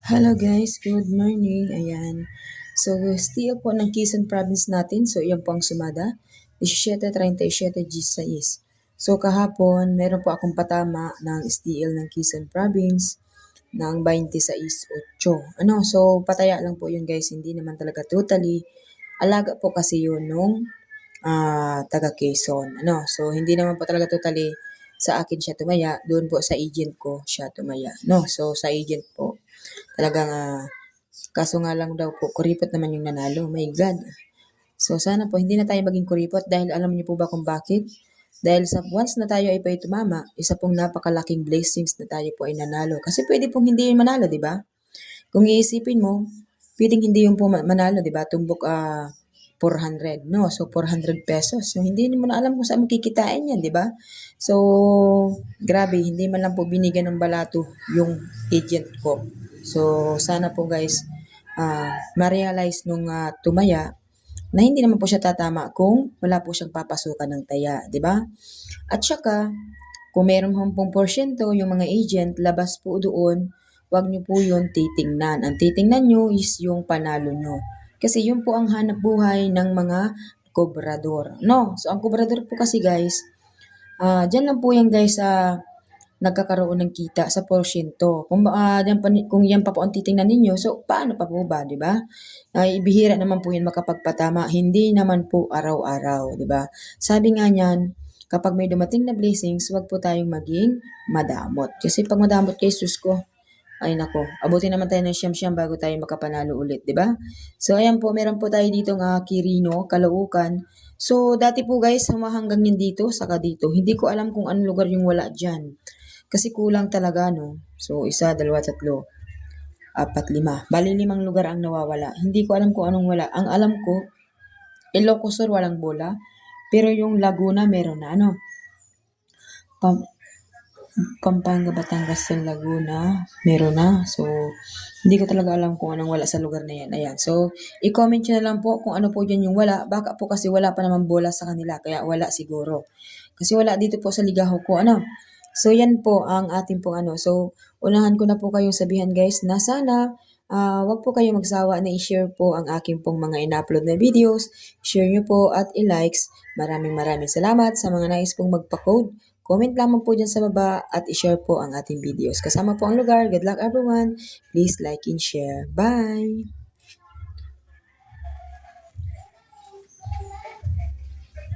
Hello guys, good morning. Ayan. So, still po ng Quezon Province natin. So, yan po ang sumada. 17:37 G6. So, kahapon, meron po akong patama ng STL ng Quezon Province ng 26.8. So, pataya lang po yun guys. Hindi naman talaga totally. Alaga po kasi yun nung taga Quezon. So, hindi naman po talaga totally sa akin siya tumaya. Doon po sa agent ko siya tumaya. So, sa agent po. Talagang, kaso nga lang daw po, kuripot naman yung nanalo. My God. So, sana po hindi na tayo maging kuripot dahil alam niyo po ba kung bakit? Dahil sa once na tayo ay pa tumama, isa pong napakalaking blessings na tayo po ay nanalo. Kasi pwede pong hindi yun manalo, di ba? Kung iisipin mo, pwedeng hindi yung po manalo, di ba? Tumbok 400, no? So, 400 pesos. So, hindi mo na alam kung saan mo kikitain yan, di ba? So, grabe, hindi man lang po binigyan ng balato yung agent ko. So, sana po guys, ma-realize nung tumaya na hindi naman po siya tatama kung wala po siyang papasukan ng taya, di ba? At saka, kung meron pong porsyento yung mga agent, labas po doon, wag niyo po yun titingnan. Ang titingnan niyo is yung panalo niyo. Kasi yun po ang hanap buhay ng mga kobrador. No? So, ang kobrador po kasi guys, dyan lang po yan guys sa nagkakaroon ng kita sa porsyento. Kung yan pa po ang titingnan ninyo, so paano pa po ba, di ba? Ay bihira naman po yan makapagpatama, hindi naman po araw-araw, di ba? Sabi nga niyan, kapag may dumating na blessings, wag po tayong maging madamot. Kasi pag madamot kay sus ko, ay nako, abutin naman tayo ng siyam-siyam bago tayo makapanalo ulit, di ba? So ayan po, meron po tayo dito nga Quirino, Caloocan. So dati po guys, humahanggang yan dito, saka dito. Hindi ko alam kung anong lugar yung wala dyan. Kasi kulang talaga, no? So, isa, dalawa, tatlo, apat, lima. Bali, 5 lugar ang nawawala. Hindi ko alam kung anong wala. Ang alam ko, Ilocos Sur walang bola. Pero yung Laguna meron na. Pam- Pampanga, Batangas, sa Laguna, meron na. So, hindi ko talaga alam kung anong wala sa lugar na yan. Ayan. So, i-comment nyo na lang po kung ano po dyan yung wala. Baka po kasi wala pa naman bola sa kanila. Kaya wala siguro. Kasi wala dito po sa ligaho ko. So, yan po ang ating pong So, unahan ko na po kayong sabihan guys na sana wag po kayong magsawa na i-share po ang aking pong mga in-upload na videos. Share nyo po at i-likes. Maraming maraming salamat sa mga nais pong magpa-code. Comment lamang po dyan sa baba at i-share po ang ating videos. Kasama po ang lugar. Good luck everyone. Please like and share. Bye!